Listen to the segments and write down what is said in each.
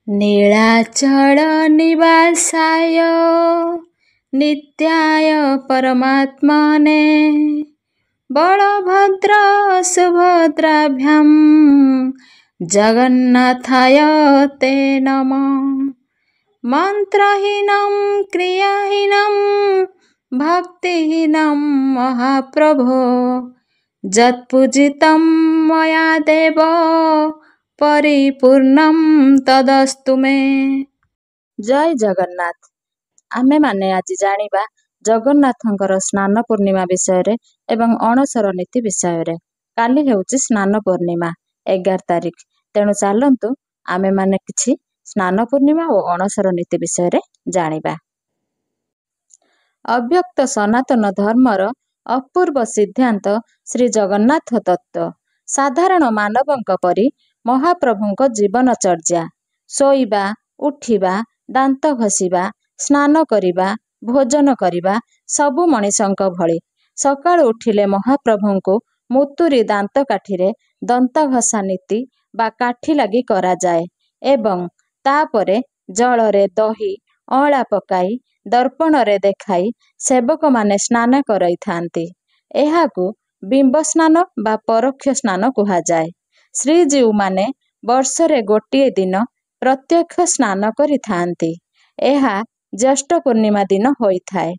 नीलाचल निवासाय नित्याय परमात्मने बलभद्र सुभद्राभ्यां जगन्नाथाय ते नमः। मंत्रहीनं क्रियाहीनं भक्तिहीनं महाप्रभो यत्पूजितं मया देव परिपूर्णं तदस्तु मे। जय जगन्नाथ। आमे माने आज जानिबा जगन्नाथंकर स्नान पूर्णिमा विषय एवं अणसर नीति विषय। काली हेउची स्नान पूर्णिमा 11 तारिख। तेणु चलतु आमे माने किछि स्नान पूर्णिमा और अणसर नीति विषय जानिबा। अव्यक्त सनातन धर्मर अपूर्व सिद्धांत श्री जगन्नाथ तत्व। साधारण मानवंक परि महाप्रभुंक जीवनचर्या शोइबा उठिबा दांत घसीबा स्नान करिबा भोजन करिबा सबु मनीषंक भଳି। सकाळु उठिले महाप्रभुंकु मुतुरी दांत काठीरे दंत घसा नीति बा काठी लगी करा जाए एवं तापरे जलरे दही अळा पकाई दर्पणरे देखाई सेवक माने स्नान कराई थांती। एहाकु बिंब स्नान बा परोक्ष स्नान कुहा जाए। श्रीजीव माने वर्षरे गोटिए दिन प्रत्यक्ष स्नान करि थांती। एहा ज्येष्ठ पूर्णिमा दिन होई थाए।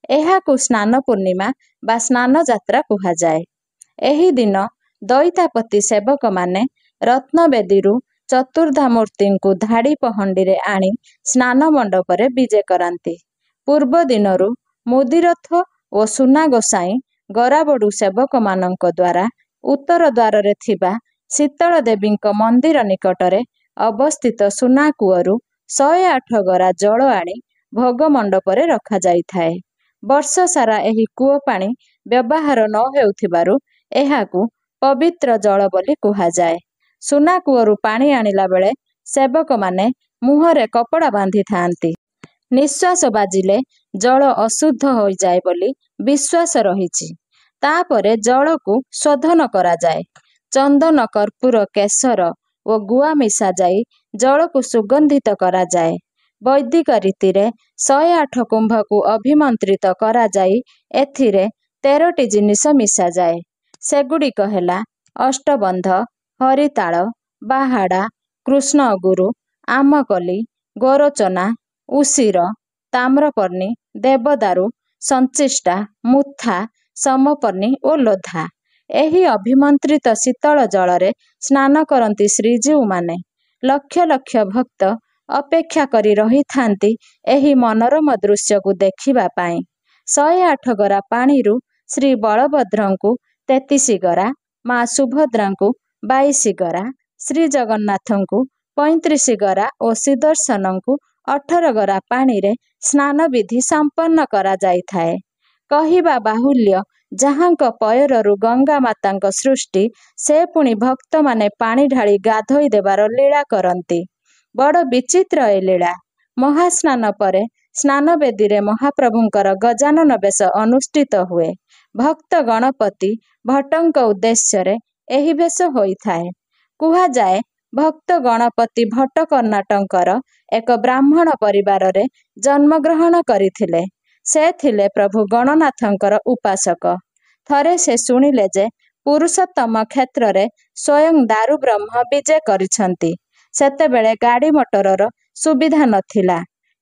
एहाकु स्नान पूर्णिमा बा स्नान यात्रा कुहा जाए। एही दिन दैतापति सेवक माने रत्नवेदीरु चतुर्धा मूर्ति को धाड़ी पहंडी आनी स्नान मंडपरे विजे करांती। पूर्व दिनरु मुदिरथ और सुना गोसाई गराबड़ू सेवक मानक द्वारा उत्तर द्वार रे थिबा शीतल देवींक मंदिर निकटरे अवस्थित सुना कूअरु 108 गरा जल आनी भोग मंडपरे रखा जाई थाए। वर्ष सारा एही कूओ पानी व्यवहार न हेउथिबारु एहाकु पवित्र जल बोली कुहा जाए। सुना कूअरु पानी आनिला बेले सेवक माने मुहरे कपड़ा बांधी थांती। निश्वास बाजिले जल अशुद्ध हो जाए बोली विश्वास रहिछि। तापरे जल को शोधन करा जाए। चंदन कर्पूर केसर और गुआ मिसा जाई जल को सुगंधित करा जाए। वैदिक रीति रे 108 कुंभ को अभिमंत्रित करा जाई एथिरे 13टी जिनिस मिसा जाए। सेगुड़िक हेला अष्टबंध हरिताल बाहाड़ा कृष्ण गुरु आमकली गोरोचना उसीर ताम्रपर्णी देवदारू संचिष्टा मुथा समपर्णी और लोधा। एही अभिमंत्रित शीतल जलरे स्नान करती श्रीजीव माने। लक्ष लक्ष भक्त अपेक्षा करी रही थांती एही मनोरम दृश्य को देखिबा पाई। 108 गरा पानीरु श्री बलभद्रंकु 33 गरा माँ सुभद्रांकु 22 गरा श्री जगन्नाथंकु 35 गरा और सुदर्शनंकु 18 गरा पानी रे स्नान विधि संपन्न करा जाई थाए। कहिबा बाहुल्य जहांक पयररु गंगा मातांक सृष्टि से पुणी भक्त माने पानी ढाली गाधोई देवार लीला करती। बड़ विचित्र ए लीला। महास्नान परे स्नान वेदी रे महाप्रभुंकर गजानन बेश अनुष्ठित हुए। भक्त गणपति भट्टंक उद्देश्य रे एही बेश होई थाए। कुहा जाए भक्त गणपति भट्ट कर्णाटकर एक ब्राह्मण परिवार रे जन्म ग्रहण करिथिले। से थिले प्रभु गणनाथंकर उपासक। थरे से सुनिले जे पुरुषोत्तम क्षेत्र रे स्वयं दारु ब्रह्म विजय करिछंती। सेतेबेले गाड़ी मोटरर सुविधा नथिला।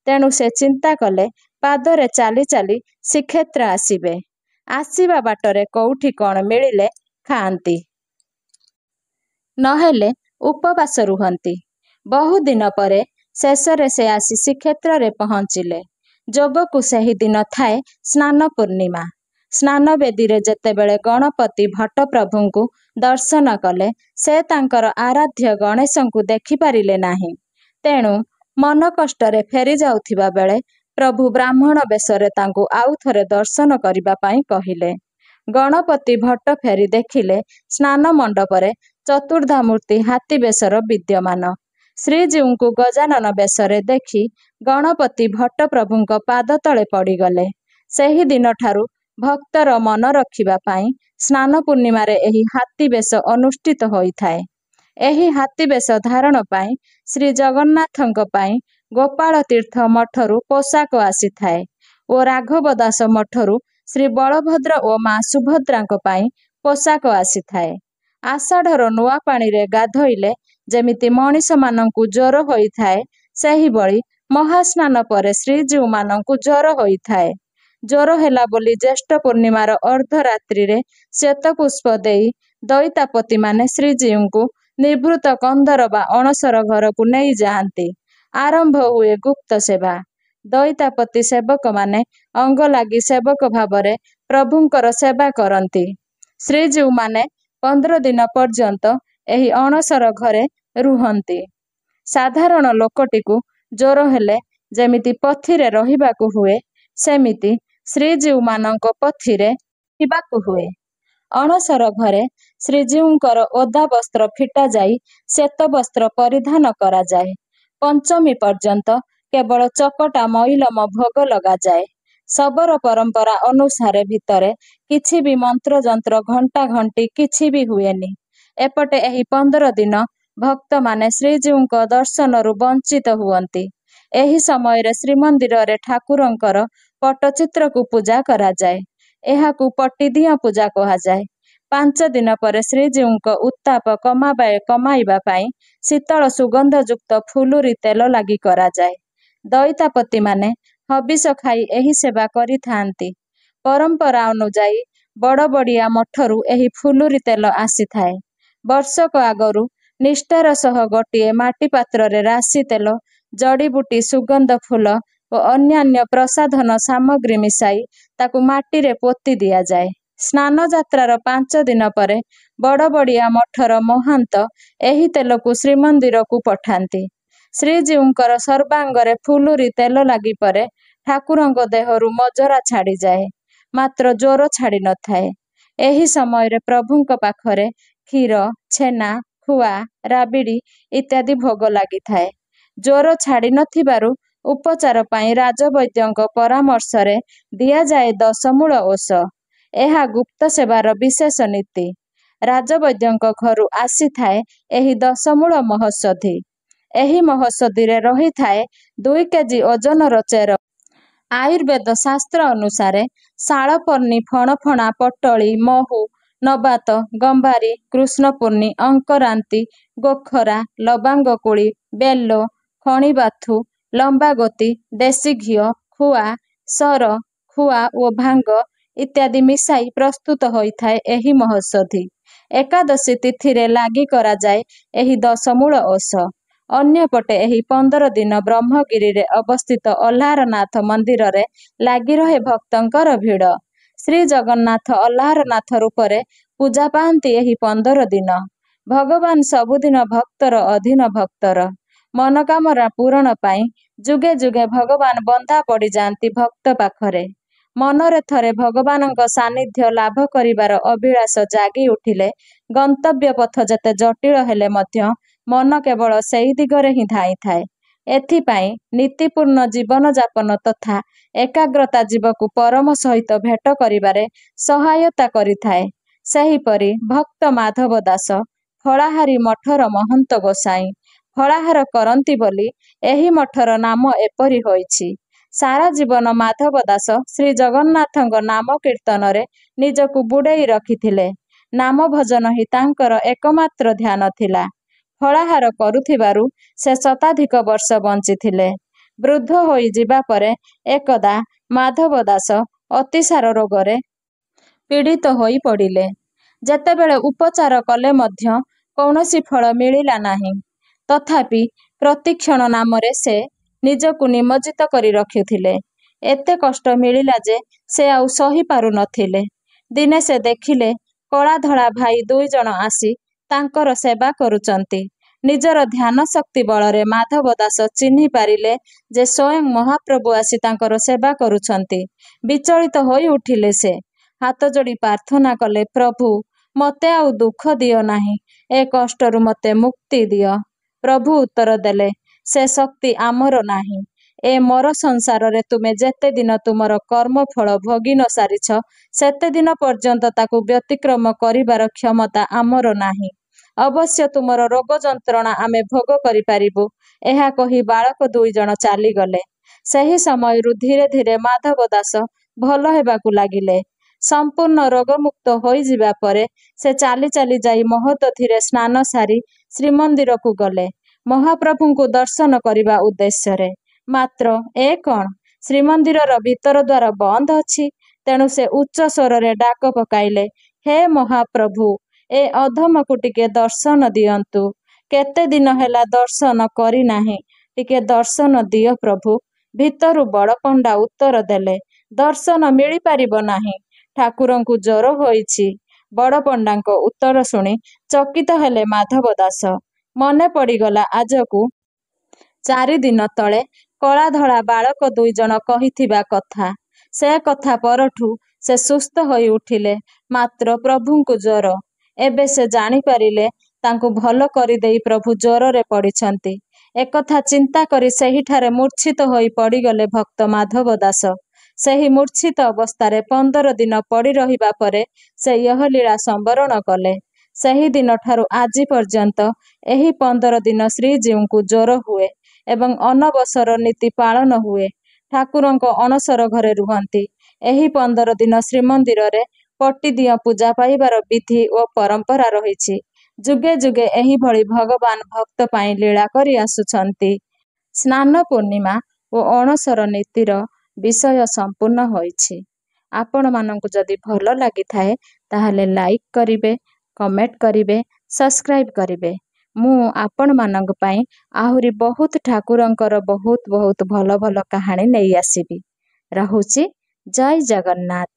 तेणु से चिंता कले पादरे चाली चाली श्रीक्षेत्र आसिबे। आसिबा बाटरे कोउठी कौन मिलिले खाआंती नहेले उपवास रुहंती। बहु दिन परे शेषरे से आसी श्रीक्षेत्र रे पहुंचिले। जोगकु सही दिन थाए स्नान पूर्णिमा। स्नान वेदी रे जेतेबेले गणपति भट्ट प्रभुंकु दर्शन कले से तांकर आराध्य गणेशंकु देखि पारिले नाही। तेणु मन कष्टरे फेरी जाउथिबा बेले प्रभु ब्राह्मण बेशरे तांकु आउ थरे दर्शन करिबा पाई कहिले। गणपति भट्ट फेरी देखिले स्नान मंडपरे चतुर्धा मूर्ति हाथी बेशर विद्यमान। श्रीजीवंकु गजानन बेशरे देखि गणपति भट्ट प्रभुंक पाद तले पड़ीगले। सेही दिन ठारू भक्तर मन रखिबा पाई स्नान पूर्णिमा रे एही हाथी बेश अनुष्ठित होई थाए। ଏହି ହାତୀ ବେଶ ଧାରଣ ପାଇଁ ଶ୍ରୀ ଜଗନ୍ନାଥଙ୍କ ପାଇଁ ଗୋପାଳ ତୀର୍ଥ ମଠରୁ ପୋଷାକ ଆସିଥାଏ ଓ ରାଘବ ଦାସ ମଠରୁ ଶ୍ରୀ ବଳଭଦ୍ର ଓ ମା ସୁଭଦ୍ରାଙ୍କ ପାଇଁ ପୋଷାକ ଆସିଥାଏ। ଆଷାଢ଼ର ନୂଆ ପାଣିରେ ଗାଧୋଇଲେ ଯେମିତି ମଣିଷମାନଙ୍କୁ ଜ୍ୱର ହୋଇଥାଏ, ସେହିଭଳି ମହାସ୍ନାନ ପରେ ଶ୍ରୀଜୀଉମାନଙ୍କୁ ଜ୍ୱର ହୋଇଥାଏ। ଜ୍ୱର ହେଲା ବୋଲି ଜ୍ୟେଷ୍ଠ ପୂର୍ଣ୍ଣିମାର ଅର୍ଦ୍ଧରାତ୍ରିରେ ଶ୍ଵେତପୁଷ୍ପ ଦେଇ ଦଇତାପତିମାନେ ଶ୍ରୀଜୀଉଙ୍କୁ ନିଭୃତ କନ୍ଦର ବା ଅଣସର ଘରକୁ ନେଇଯାଆନ୍ତି। ଆରମ୍ଭ ହୁଏ ଗୁପ୍ତ ସେବା। ଦଇତାପତି ସେବକମାନେ ଅଙ୍ଗଲାଗି ସେବକ ଭାବରେ ପ୍ରଭୁଙ୍କର ସେବା କରନ୍ତି। ଶ୍ରୀଜୀଉମାନେ 15 ଦିନ ପର୍ଯ୍ୟନ୍ତ ଏହି ଅଣସର ଘରେ ରୁହନ୍ତି। ସାଧାରଣ ଲୋକଟିକୁ ଜ୍ୱର ହେଲେ ଯେମିତି ପଥିରେ ରହିବାକୁ ହୁଏ, ସେମିତି ଶ୍ରୀଜୀଉମାନଙ୍କ ପଥିରେ ରହିବାକୁ ହୁଏ। ଅଣସର ଘରେ ଶ୍ରୀଜୀଉଙ୍କର ଓଦା ବସ୍ତ୍ର ଫିଟାଯାଇ ଶ୍ଵେତ ବସ୍ତ୍ର ପରିଧାନ କରାଯାଏ। ପଞ୍ଚମୀ ପର୍ଯ୍ୟନ୍ତ କେବଳ ଚକଟା ମଇଲମ ଭୋଗ ଲଗାଯାଏ। ଶବର ପରମ୍ପରା ଅନୁସାରେ ଭିତରେ କିଛି ବି ମନ୍ତ୍ରଯନ୍ତ୍ର ଘଣ୍ଟା ଘଣ୍ଟି କିଛି ବି ହୁଏନି। ଏପଟେ ଏହି 15 ଦିନ ଭକ୍ତମାନେ ଶ୍ରୀଜୀଉଙ୍କ ଦର୍ଶନରୁ ବଞ୍ଚିତ ହୁଅନ୍ତି। ଏହି ସମୟରେ ଶ୍ରୀମନ୍ଦିରରେ ଠାକୁରଙ୍କର ପଟ୍ଟଚିତ୍ରକୁ ପୂଜା କରାଯାଏ। ଏହାକୁ ପଟିଦିଅଁ ପୂଜା କୁହାଯାଏ। 5 ଦିନ ପରେ ଶ୍ରୀଜୀଉଙ୍କ ଉତ୍ତାପ କମାଇବା ପାଇଁ ଶୀତଳ ସୁଗନ୍ଧଯୁକ୍ତ ଫୁଲୁରି ତେଲ ଲାଗି କରାଯାଏ। ଦଇତାପତିମାନେ ହବିଷ ଖାଇ ଏହି ସେବା କରିଥାନ୍ତି। ପରମ୍ପରା ଅନୁଯାୟୀ ବଡ଼ବଡ଼ିଆ ମଠରୁ ଏହି ଫୁଲୁରି ତେଲ ଆସିଥାଏ। ବର୍ଷକ ଆଗରୁ ନିଷ୍ଠାର ସହ ଗୋଟିଏ ମାଟି ପାତ୍ରରେ ରାଶି ତେଲ, ଜଡ଼ିବୁଟି, ସୁଗନ୍ଧ ଫୁଲ ଓ ଅନ୍ୟାନ୍ୟ ପ୍ରସାଧନ ସାମଗ୍ରୀ ମିଶାଇ ତାକୁ ମାଟିରେ ପୋତି ଦିଆଯାଏ। ସ୍ନାନ ଯାତ୍ରାର 5 ଦିନ ପରେ ବଡ଼ବଡ଼ିଆ ମଠର ମହାନ୍ତ ଏହି ତେଲକୁ ଶ୍ରୀମନ୍ଦିରକୁ ପଠାନ୍ତି। ଶ୍ରୀଜୀଉଙ୍କର ସର୍ବାଙ୍ଗରେ ଫୁଲୁରି ତେଲ ଲାଗି ପରେ ଠାକୁରଙ୍କ ଦେହରୁ ମଜରା ଛାଡ଼ିଯାଏ, ମାତ୍ର ଜ୍ୱର ଛାଡ଼ି ନଥାଏ। ଏହି ସମୟରେ ପ୍ରଭୁଙ୍କ ପାଖରେ କ୍ଷୀର, ଛେନା, ଖୁଆ, ରାବିଡ଼ି ଇତ୍ୟାଦି ଭୋଗ ଲାଗିଥାଏ। ଜ୍ୱର ଛାଡ଼ି ନଥିବାରୁ ଉପଚାର ପାଇଁ ରାଜବୈଦ୍ୟଙ୍କ ପରାମର୍ଶରେ ଦିଆଯାଏ 10 ମୂଳ ଓଷ। ଏହା ଗୁପ୍ତ ସେବାର ବିଶେଷ ନୀତି। ରାଜବୈଦ୍ୟଙ୍କ ଘରୁ ଆସିଥାଏ ଏହି 10 ମୂଳ ମହୋଷଧି। ଏହି ମହୋଷଧିରେ ରହିଥାଏ 2 କେଜି ଓଜନର ଚେର। ଆୟୁର୍ବେଦ ଶାସ୍ତ୍ର ଅନୁସାରେ ଶାଳପର୍ଣ୍ଣି, ଫଣଫଣା, ପଟଳି, ମହୁ, ନବାତ, ଗମ୍ଭାରୀ, କୃଷ୍ଣପୂର୍ଣ୍ଣି, ଅଙ୍କରାନ୍ତି, ଗୋଖରା, ଲବାଙ୍ଗକୁଳି, ବେଲ, ଖଣିବାଥୁ, ଲମ୍ବାଗୋତି, ଦେଶୀ ଘିଅ, ଖୁଆ, ସର, ଖୁଆ ଓ ଭାଙ୍ଗ ଇତ୍ୟାଦି ମିଶାଇ ପ୍ରସ୍ତୁତ ହୋଇଥାଏ ଏହି ମହୋଷଧି। ଏକାଦଶୀ ତିଥିରେ ଲାଗି କରାଯାଏ ଏହି 10 ମୂଳ ଓଷ। ଅନ୍ୟପଟେ ଏହି 15 ଦିନ ବ୍ରହ୍ମଗିରିରେ ଅବସ୍ଥିତ ଅହ୍ଲାରନାଥ ମନ୍ଦିରରେ ଲାଗି ରହେ ଭକ୍ତଙ୍କର ଭିଡ଼। ଶ୍ରୀ ଜଗନ୍ନାଥ ଅହ୍ଲାରନାଥ ରୂପରେ ପୂଜା ପାଆନ୍ତି ଏହି 15 ଦିନ। ଭଗବାନ ସବୁଦିନ ଭକ୍ତର ଅଧୀନ ଭକ୍ତର ମନକାମନା ପୂରଣ ପାଇଁ ଯୁଗେ ଯୁଗେ ଭଗବାନ ବନ୍ଧା ପଡ଼ିଯାଆନ୍ତି ଭକ୍ତ ପାଖରେ। ମନରେ ଥରେ ଭଗବାନଙ୍କ ସାନ୍ନିଧ୍ୟ ଲାଭ କରିବାର ଅଭିଳାଷ ଜାଗି ଉଠିଲେ ଗନ୍ତବ୍ୟ ପଥ ଯେତେ ଜଟିଳ ହେଲେ ମଧ୍ୟ ମନ କେବଳ ସେହି ଦିଗରେ ହିଁ ଧାଇଁଥାଏ। ଏଥିପାଇଁ ନୀତିପୂର୍ଣ୍ଣ ଜୀବନଯାପନ ତଥା ଏକାଗ୍ରତା ଜୀବକୁ ପରମ ସହିତ ଭେଟ କରିବାରେ ସହାୟତା କରିଥାଏ। ସେହିପରି ଭକ୍ତ ମାଧବ ଦାସ ଫଳାହାରୀ ମଠର ମହନ୍ତ ଗୋସାଇଁ। ଫଳାହାର କରନ୍ତି ବୋଲି ଏହି ମଠର ନାମ ଏପରି ହୋଇଛି। ସାରା ଜୀବନ ମାଧବ ଦାସ ଶ୍ରୀ ଜଗନ୍ନାଥଙ୍କ ନାମ କୀର୍ତ୍ତନରେ ନିଜକୁ ବୁଡ଼େଇ ରଖିଥିଲେ। ନାମ ଭଜନ ହିଁ ତାଙ୍କର ଏକମାତ୍ର ଧ୍ୟାନ ଥିଲା। ଫଳାହାର କରୁଥିବାରୁ ସେ ଶତାଧିକ ବର୍ଷ ବଞ୍ଚିଥିଲେ। ବୃଦ୍ଧ ହୋଇଯିବା ପରେ ଏକଦା ମାଧବ ଦାସ ଅତିସାର ରୋଗରେ ପୀଡ଼ିତ ହୋଇ ପଡ଼ିଲେ। ଯେତେବେଳେ ଉପଚାର କଲେ ମଧ୍ୟ କୌଣସି ଫଳ ମିଳିଲା ନାହିଁ। ତଥାପି ପ୍ରତୀକ୍ଷଣ ନାମରେ ସେ ନିଜକୁ ନିମଜ୍ଜିତ କରି ରଖିଥିଲେ। ଏତେ କଷ୍ଟ ମିଳିଲା ଯେ ସେ ଆଉ ସହି ପାରୁନଥିଲେ। ଦିନେ ସେ ଦେଖିଲେ କଳା ଧଳା ଭାଇ 2 ଜଣ ଆସି ତାଙ୍କର ସେବା କରୁଛନ୍ତି। ନିଜର ଧ୍ୟାନ ଶକ୍ତି ବଳରେ ମାଧବ ଦାସ ଚିହ୍ନି ପାରିଲେ ଯେ ସ୍ୱୟଂ ମହାପ୍ରଭୁ ଆସି ତାଙ୍କର ସେବା କରୁଛନ୍ତି। ବିଚଳିତ ହୋଇ ଉଠିଲେ ସେ। ହାତ ଯୋଡ଼ି ପ୍ରାର୍ଥନା କଲେ, ପ୍ରଭୁ ମୋତେ ଆଉ ଦୁଃଖ ଦିଅ ନାହିଁ, ଏ କଷ୍ଟରୁ ମୋତେ ମୁକ୍ତି ଦିଅ। ପ୍ରଭୁ ଉତ୍ତର ଦେଲେ, ସେ ଶକ୍ତି ଆମର ନାହିଁ। ଏ ମର ସଂସାରରେ ତୁମେ ଯେତେ ଦିନ ତୁମର କର୍ମଫଳ ଭୋଗି ନ ସାରିଛ, ସେତେ ଦିନ ପର୍ଯ୍ୟନ୍ତ ତାକୁ ବ୍ୟତିକ୍ରମ କରିବାର କ୍ଷମତା ଆମର ନାହିଁ। ଅବଶ୍ୟ ତୁମର ରୋଗ ଯନ୍ତ୍ରଣା ଆମେ ଭୋଗ କରିପାରିବୁ। ଏହା କହି ବାଳକ 2 ଜଣ ଚାଲିଗଲେ। ସେହି ସମୟରୁ ଧୀରେ ଧୀରେ ମାଧବ ଦାସ ଭଲ ହେବାକୁ ଲାଗିଲେ। ସମ୍ପୂର୍ଣ୍ଣ ରୋଗମୁକ୍ତ ହୋଇଯିବା ପରେ ସେ ଚାଲି ଚାଲି ଯାଇ ମହୋଦଧିରେ ସ୍ନାନ ସାରି ଶ୍ରୀମନ୍ଦିରକୁ ଗଲେ ମହାପ୍ରଭୁଙ୍କୁ ଦର୍ଶନ କରିବା ଉଦ୍ଦେଶ୍ୟରେ। ମାତ୍ର ଏ କ'ଣ, ଶ୍ରୀମନ୍ଦିରର ଭିତର ଦ୍ୱାର ବନ୍ଦ ଅଛି। ତେଣୁ ସେ ଉଚ୍ଚ ସ୍ୱରରେ ଡାକ ପକାଇଲେ, ହେ ମହାପ୍ରଭୁ, ଏ ଅଧମକୁ ଟିକେ ଦର୍ଶନ ଦିଅନ୍ତୁ। କେତେ ଦିନ ହେଲା ଦର୍ଶନ କରିନାହିଁ, ଟିକେ ଦର୍ଶନ ଦିଅ ପ୍ରଭୁ। ଭିତରୁ ବଡ଼ପଣ୍ଡା ଉତ୍ତର ଦେଲେ, ଦର୍ଶନ ମିଳିପାରିବ ନାହିଁ, ଠାକୁରଙ୍କୁ ଜ୍ୱର ହୋଇଛି। ବଡ଼ପଣ୍ଡାଙ୍କ ଉତ୍ତର ଶୁଣି ଚକିତ ହେଲେ ମାଧବ ଦାସ। ମନେ ପଡ଼ିଗଲା ଆଜକୁ 4 ଦିନ ତଳେ କଳାଧଳା ବାଳକ 2 ଜଣ କହିଥିବା କଥା। ସେ କଥା ପରଠୁ ସେ ସୁସ୍ଥ ହୋଇ ଉଠିଲେ। ମାତ୍ର ପ୍ରଭୁଙ୍କୁ ଜ୍ୱର। ଏବେ ସେ ଜାଣିପାରିଲେ ତାଙ୍କୁ ଭଲ କରିଦେଇ ପ୍ରଭୁ ଜ୍ୱରରେ ପଡ଼ିଛନ୍ତି। ଏକଥା ଚିନ୍ତା କରି ସେହିଠାରେ ମୂର୍ଚ୍ଛିତ ହୋଇ ପଡ଼ିଗଲେ ଭକ୍ତ ମାଧବ ଦାସ। ସେହି ମୂର୍ଚ୍ଛିତ ଅବସ୍ଥାରେ 15 ଦିନ ପଡ଼ି ରହିବା ପରେ ସେ ଇହଲୀଳା ସମ୍ବରଣ କଲେ। ସେହି ଦିନଠାରୁ ଆଜି ପର୍ଯ୍ୟନ୍ତ ଏହି 15 ଦିନ ଶ୍ରୀଜୀଉଙ୍କୁ ଜ୍ୱର ହୁଏ ଏବଂ ଅନବସର ନୀତି ପାଳନ ହୁଏ। ଠାକୁରଙ୍କ ଅଣସର ଘରେ ରୁହନ୍ତି। ଏହି 15 ଦିନ ଶ୍ରୀମନ୍ଦିରରେ ପଟିଦିଅଁ ପୂଜା ପାଇବାର ବିଧି ଓ ପରମ୍ପରା ରହିଛି। ଯୁଗେ ଯୁଗେ ଏହିଭଳି ଭଗବାନ ଭକ୍ତ ପାଇଁ ଲୀଳା କରି ଆସୁଛନ୍ତି। ସ୍ନାନ ପୂର୍ଣ୍ଣିମା ଓ ଅଣସର ନୀତିର ବିଷୟ ସମ୍ପୂର୍ଣ୍ଣ ହୋଇଛି। ଆପଣମାନଙ୍କୁ ଯଦି ଭଲ ଲାଗିଥାଏ ତାହେଲେ ଲାଇକ୍ କରିବେ, କମେଣ୍ଟ କରିବେ, ସବସ୍କ୍ରାଇବ୍ କରିବେ। ମୁଁ ଆପଣମାନଙ୍କ ପାଇଁ ଆହୁରି ବହୁତ ଠାକୁରଙ୍କର ବହୁତ ଭଲ ଭଲ କାହାଣୀ ନେଇ ଆସିବି। ରହୁଛି। ଜୟ ଜଗନ୍ନାଥ।